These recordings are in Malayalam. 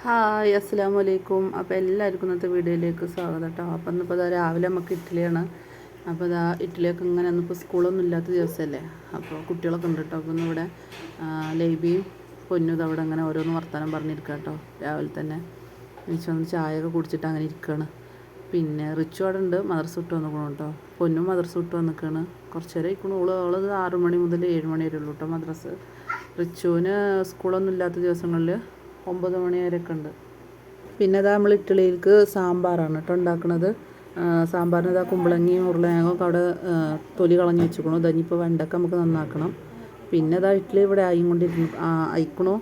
ഹായ് അസ്സലാമു അലൈക്കും. അപ്പോൾ എല്ലാവർക്കും ഇന്നത്തെ വീഡിയോയിലേക്ക് സ്വാഗതം കേട്ടോ. അപ്പോൾ ഇന്നിപ്പോൾ രാവിലെ നമുക്ക് ഇഡ്ഡലിയാണ്. അപ്പോൾ ഇഡ്ഡലിയൊക്കെ ഇങ്ങനെ ഇന്നിപ്പോൾ സ്കൂളൊന്നും ഇല്ലാത്ത ദിവസമല്ലേ, അപ്പോൾ കുട്ടികളൊക്കെ ഉണ്ട് കേട്ടോ. അപ്പോൾ ഇന്നിവിടെ ലൈബിയും പൊന്നും അവിടെ അങ്ങനെ ഓരോന്ന് വർത്തമാനം പറഞ്ഞിരിക്കുക കേട്ടോ. രാവിലെ തന്നെ എനിച്ചൊന്ന് ചായയൊക്കെ കുടിച്ചിട്ട് അങ്ങനെ ഇരിക്കുകയാണ്. പിന്നെ റിച്ചു അവിടെ ഉണ്ട്, മദ്രസ വിട്ട് വന്നിക്കണം കേട്ടോ. പൊന്നും മദ്രസ വിട്ട് വന്നിക്കുകയാണ്. കുറച്ച് നേരം ഇരിക്കണം. അവളത് 6 മണി മുതൽ 7 മണി വരെ ഉള്ളൂ കേട്ടോ മദ്രസ്. റിച്ചുവിന് സ്കൂളൊന്നും ഇല്ലാത്ത ദിവസങ്ങളിൽ 9 മണി വരെയൊക്കെ ഉണ്ട്. പിന്നെ നമ്മൾ ഇഡ്ഡലിക്ക് സാമ്പാറാണ് കേട്ടോ ഉണ്ടാക്കുന്നത്. സാമ്പാറിന് കുമ്പളങ്ങിയും ഉരുളക്കിഴങ്ങൊക്കെ അവിടെ തൊലി കളഞ്ഞ് വെച്ചിക്കണു. ഇതഞ്ഞിപ്പോൾ വെണ്ടക്ക നമുക്ക് നന്നാക്കണം. പിന്നെ ഇഡ്ഡലി ഇവിടെ അയക്കണു.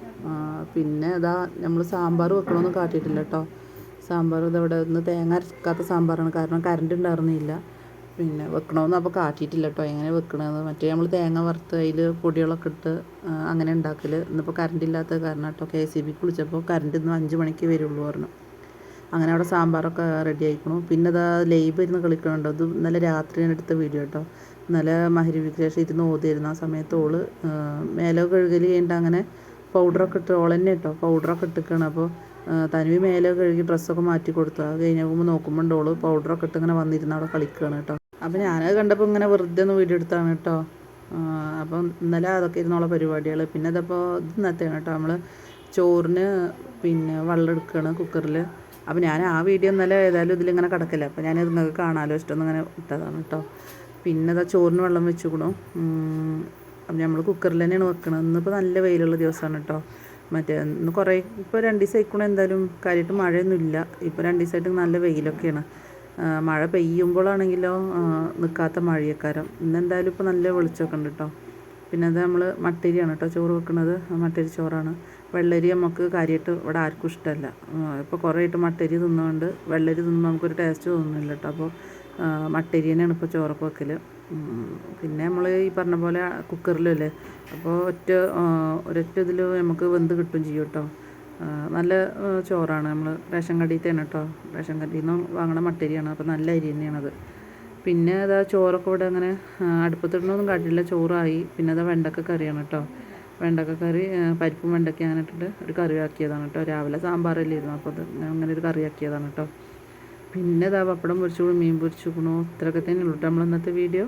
പിന്നെ നമ്മൾ സാമ്പാർ വെക്കണമെന്ന് കാട്ടിയിട്ടില്ല കേട്ടോ. സാമ്പാർ ഇതവിടെ ഇന്ന് തേങ്ങ അരക്കാത്ത സാമ്പാറാണ്, കാരണം കറണ്ട് ഉണ്ടായിരുന്നില്ല. പിന്നെ വെക്കണമെന്ന് അപ്പോൾ കാട്ടിയിട്ടില്ല കേട്ടോ എങ്ങനെ വെക്കണമെന്ന്. മറ്റേ നമ്മൾ തേങ്ങ വറുത്ത് അതിൽ പൊടികളൊക്കെ ഇട്ട് അങ്ങനെ ഉണ്ടാക്കൽ. ഇന്നിപ്പോൾ കറണ്ട് ഇല്ലാത്ത കാരണം കേട്ടോ. KCBക്ക് വിളിച്ചപ്പോൾ കറണ്ട് ഇന്ന് 5 മണിക്ക് വരുള്ളൂ പറഞ്ഞു. അങ്ങനെ അവിടെ സാമ്പാറൊക്കെ റെഡി ആയിക്കണു. പിന്നെ ലൈവ് ഇരുന്ന് കളിക്കണുണ്ടോ. അത് ഇന്നലെ രാത്രി ഞാൻ എടുത്ത വീഡിയോ കേട്ടോ. ഇന്നലെ മഗ്‌രിബിക്ക് ശേഷം ഇരുന്ന് ഓതിയിരുന്നു. ആ സമയത്ത് ഓള് മേലെ കഴുകൽ കഴിഞ്ഞിട്ട് അങ്ങനെ പൗഡറൊക്കെ ഇട്ട് ഓൾ തന്നെ കേട്ടോ പൗഡറൊക്കെ ഇട്ടിരിക്കുകയാണ്. അപ്പോൾ തനുവി മേലെ കഴുകി ഡ്രസ്സൊക്കെ മാറ്റി കൊടുത്തു. അത് കഴിഞ്ഞ് നോക്കുമ്പോൾ ഓള് പൗഡറൊക്കെ ഇട്ട് ഇങ്ങനെ വന്നിരുന്ന് അവിടെ കളിക്കുകയാണ് കേട്ടോ. അപ്പോൾ ഞാനത് കണ്ടപ്പോൾ ഇങ്ങനെ വെറുതെ ഒന്ന് വീഡിയോ എടുത്താണ് കേട്ടോ. അപ്പം ഇന്നലെ അതൊക്കെ ഇരുന്നുള്ള പരിപാടികൾ. പിന്നെ ഇതിപ്പോൾ ഇന്നത്തെയാണ് കേട്ടോ. നമ്മൾ ചോറിന് പിന്നെ വെള്ളം എടുക്കുകയാണ് കുക്കറിൽ. അപ്പോൾ ഞാൻ ആ വീഡിയോ ഇന്നലെ ഏതായാലും ഇതിലിങ്ങനെ കിടക്കില്ല, അപ്പോൾ ഞാൻ നിങ്ങൾക്ക് കാണാമല്ലോ ഇഷ്ടമൊന്നും ഇങ്ങനെ ഇട്ടതാണ് കേട്ടോ. പിന്നെ ചോറിന് വെള്ളം വെച്ചുക്കണു. അപ്പം നമ്മൾ കുക്കറിൽ തന്നെയാണ് വെക്കണത്. ഇന്നിപ്പോൾ നല്ല വെയിലുള്ള ദിവസമാണ് കേട്ടോ. മറ്റേ ഇന്ന് കുറേ ഇപ്പോൾ 2 ദിവസം ആയിക്കണു. എന്തായാലും കാര്യമായിട്ട് മഴയൊന്നുമില്ല. ഇപ്പോൾ 2 ദിവസമായിട്ട് നല്ല വെയിലൊക്കെയാണ്. മഴ പെയ്യുമ്പോഴാണെങ്കിലോ നിൽക്കാത്ത മഴയക്കാരം. ഇന്നെന്തായാലും ഇപ്പോൾ നല്ല വെളിച്ചമൊക്കെ ഉണ്ട് കേട്ടോ. പിന്നെ നമ്മൾ മട്ടരിയാണ് കേട്ടോ ചോറ് വെക്കുന്നത്. മട്ടരി ചോറാണ്. വെള്ളരി നമുക്ക് കാര്യമായിട്ട് ഇവിടെ ആർക്കും ഇഷ്ടമല്ല. ഇപ്പോൾ കുറേ ആയിട്ട് മട്ടരി തിന്നുകൊണ്ട് വെള്ളരി തിന്നുമ്പോൾ നമുക്കൊരു ടേസ്റ്റ് തോന്നുന്നില്ല കേട്ടോ. അപ്പോൾ മട്ടരി തന്നെയാണ് ഇപ്പോൾ ചോറൊക്കെ വെക്കൽ. പിന്നെ നമ്മൾ ഈ പറഞ്ഞ പോലെ കുക്കറിലല്ലേ, അപ്പോൾ ഒരൊറ്റ ഇതിൽ നമുക്ക് വെന്ത് കിട്ടും ചെയ്യും കേട്ടോ. നല്ല ചോറാണ്. നമ്മൾ റേഷൻ കടയിൽത്തേണ് കേട്ടോ. റേഷൻ കടയിൽ നിന്ന് വാങ്ങണ മട്ടരിയാണ്. അപ്പോൾ നല്ല അരി തന്നെയാണത്. പിന്നെ ചോറൊക്കെ ഇവിടെ അങ്ങനെ അടുപ്പത്തിടണമൊന്നും കാട്ടില്ല. ചോറായി. പിന്നെ വെണ്ടക്ക കറിയാണ് കേട്ടോ. വെണ്ടക്ക കറി പരിപ്പും വെണ്ടയ്ക്ക അങ്ങനെ ഇട്ടിട്ട് ഒരു കറി ആക്കിയതാണ് കേട്ടോ. രാവിലെ സാമ്പാറല്ലായിരുന്നു, അപ്പോൾ അങ്ങനെ ഒരു കറി ആക്കിയതാണ് കേട്ടോ. പിന്നെ പപ്പടം പൊരിച്ചു, മീൻ പൊരിച്ചു. ഇത്രയൊക്കെ തന്നെ ഉള്ളൂ കേട്ടോ നമ്മൾ ഇന്നത്തെ വീഡിയോ.